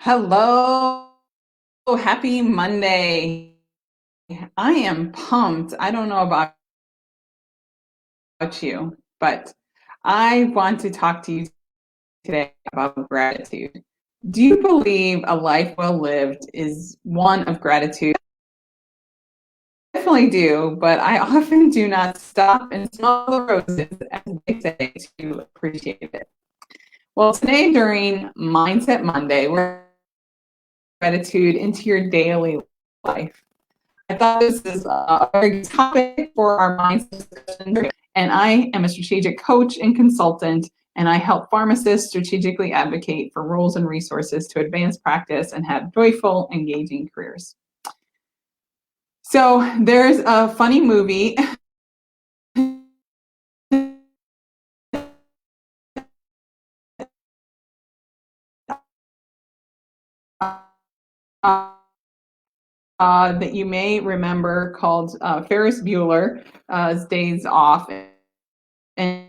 Hello, happy Monday. I am pumped. I don't know about you, but I want to talk to you today about gratitude. Do you believe a life well lived is one of gratitude? I definitely do, but I often do not stop and smell the roses, as they say, to appreciate it. Well, today during Mindset Monday, we're gratitude into your daily life. I thought this is a very good topic for our mindset discussion. And I am a strategic coach and consultant, and I help pharmacists strategically advocate for rules and resources to advance practice and have joyful, engaging careers. So there's a funny movie. That you may remember called Ferris Bueller's Days Off. And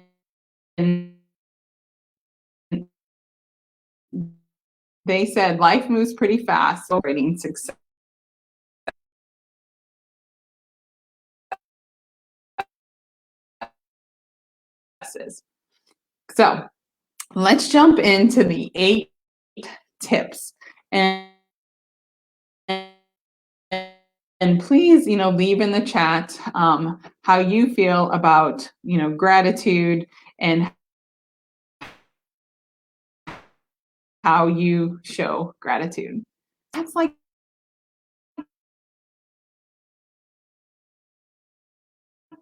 they said life moves pretty fast, celebrating successes. So let's jump into the 8 tips. And please, leave in the chat how you feel about, gratitude and how you show gratitude. That's like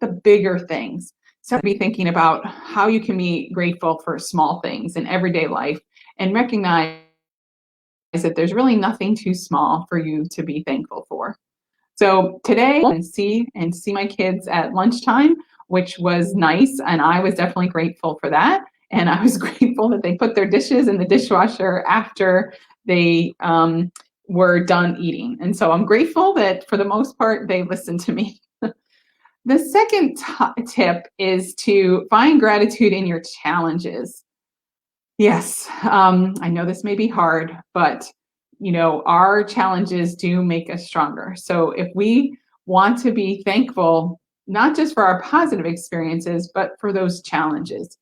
the bigger things. So be thinking about how you can be grateful for small things in everyday life and recognize that there's really nothing too small for you to be thankful for. So today, see my kids at lunchtime, which was nice, and I was definitely grateful for that. And I was grateful that they put their dishes in the dishwasher after they were done eating. And so I'm grateful that for the most part they listened to me. The second tip is to find gratitude in your challenges. Yes, I know this may be hard, but our challenges do make us stronger. So if we want to be thankful, not just for our positive experiences, but for those challenges.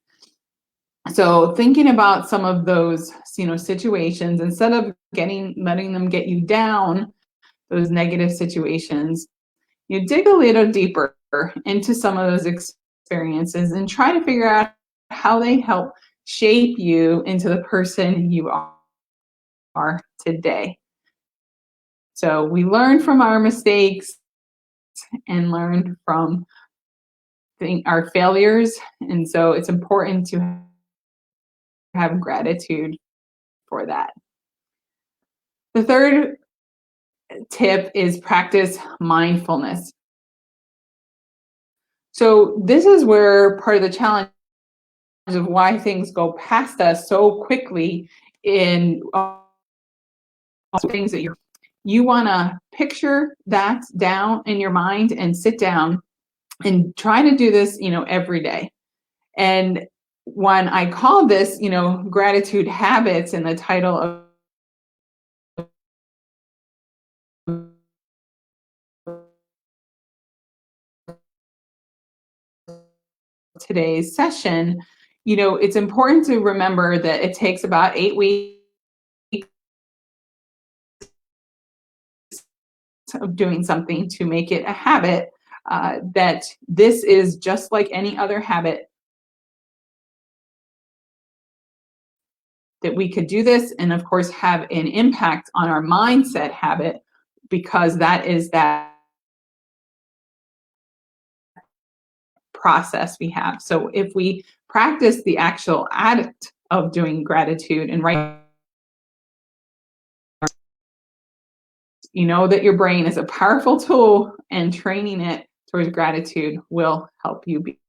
So thinking about some of those, situations, instead of letting them get you down, those negative situations, you dig a little deeper into some of those experiences and try to figure out how they help shape you into the person you are today. So we learn from our mistakes and learn from our failures. And so it's important to have gratitude for that. The third tip is practice mindfulness. So this is where part of the challenge of why things go past us so quickly in things that you want to picture that down in your mind and sit down and try to do this, every day. And when I call this, gratitude habits in the title of today's session, it's important to remember that it takes about 8 weeks of doing something to make it a habit, that this is just like any other habit, that we could do this and of course have an impact on our mindset habit, because that is that process we have. So if we practice the actual act of doing gratitude and writing, that your brain is a powerful tool, and training it towards gratitude will help you be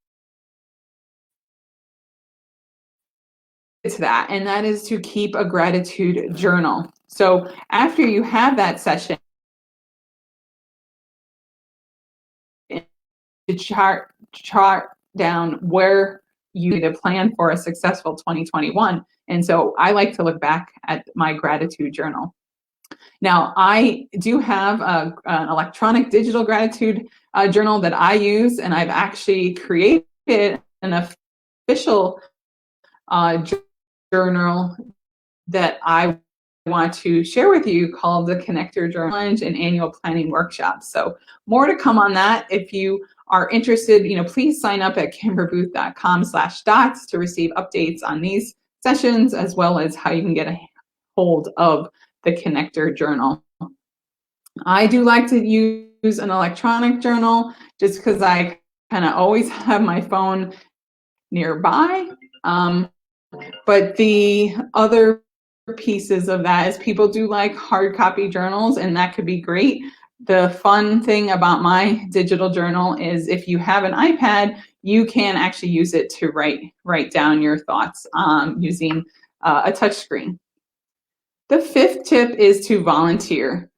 to that. And that is to keep a gratitude journal. So after you have that session, to chart down where you need to plan for a successful 2021, And so I like to look back at my gratitude journal. Now, I do have an electronic digital gratitude journal that I use, and I've actually created an official journal that I want to share with you called the Connector Journal Challenge and Annual Planning Workshop. So more to come on that. If you are interested, please sign up at kimberbooth.com/dots to receive updates on these sessions, as well as how you can get a hold of the Connector Journal. I do like to use an electronic journal just because I kind of always have my phone nearby. But the other pieces of that is people do like hard copy journals, and that could be great. The fun thing about my digital journal is if you have an iPad, you can actually use it to write down your thoughts using a touch screen. The fifth tip is to volunteer.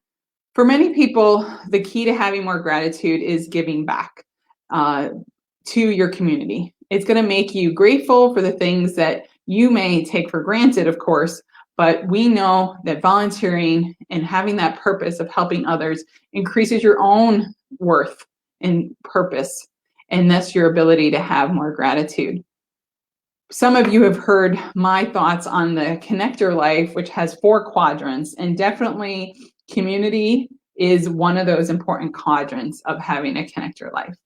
For many people, the key to having more gratitude is giving back to your community. It's going to make you grateful for the things that you may take for granted, of course, but we know that volunteering and having that purpose of helping others increases your own worth and purpose, and thus your ability to have more gratitude. Some of you have heard my thoughts on the Connector Life, which has 4 quadrants, and definitely community is one of those important quadrants of having a Connector Life.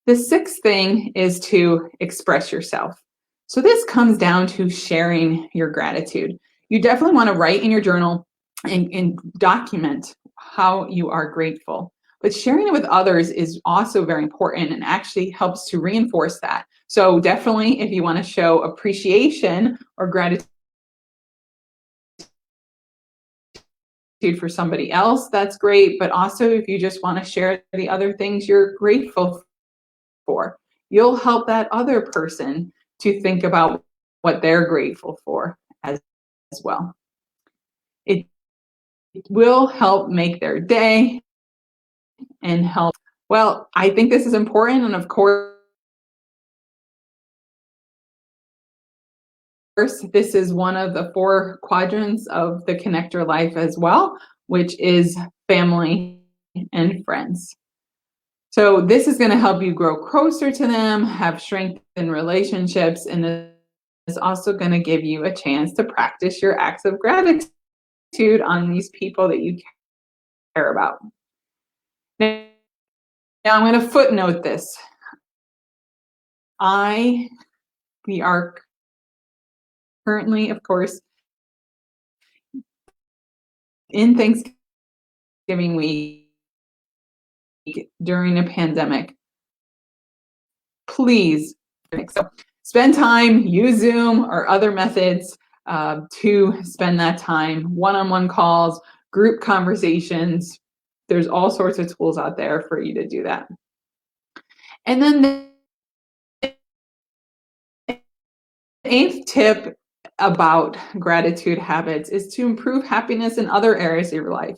The 6th thing is to express yourself. So this comes down to sharing your gratitude. You definitely want to write in your journal and document how you are grateful. But sharing it with others is also very important and actually helps to reinforce that. So definitely, if you want to show appreciation or gratitude for somebody else, that's great. But also, if you just want to share the other things you're grateful for, you'll help that other person to think about what they're grateful for as well. It will help make their day and help. Well, I think this is important, and of course, this is one of the 4 quadrants of the Connector Life as well, which is family and friends. So this is going to help you grow closer to them, have strength in relationships, and it's also going to give you a chance to practice your acts of gratitude on these people that you care about. Now I'm going to footnote this. We are currently, of course, in Thanksgiving week during a pandemic. Please, so spend time, use Zoom or other methods to spend that time, one-on-one calls, group conversations. There's all sorts of tools out there for you to do that. And then the 8th tip about gratitude habits is to improve happiness in other areas of your life.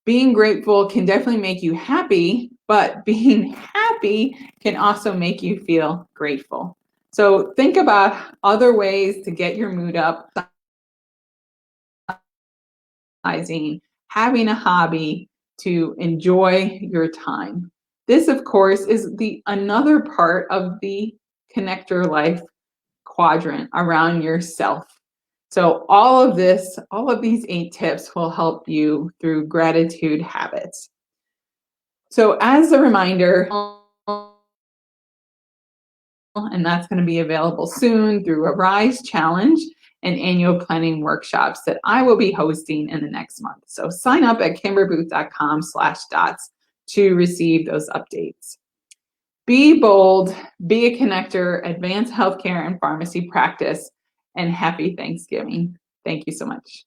Being grateful can definitely make you happy, but being happy can also make you feel grateful. So think about other ways to get your mood up, having a hobby to enjoy your time. This, of course, is another part of the Connector Life quadrant around yourself. So all of these 8 tips will help you through gratitude habits. So as a reminder, and that's going to be available soon through a Rise Challenge and annual planning workshops that I will be hosting in the next month. So sign up at kimberbooth.com/dots to receive those updates. Be bold, be a connector, advance healthcare and pharmacy practice, and happy Thanksgiving. Thank you so much.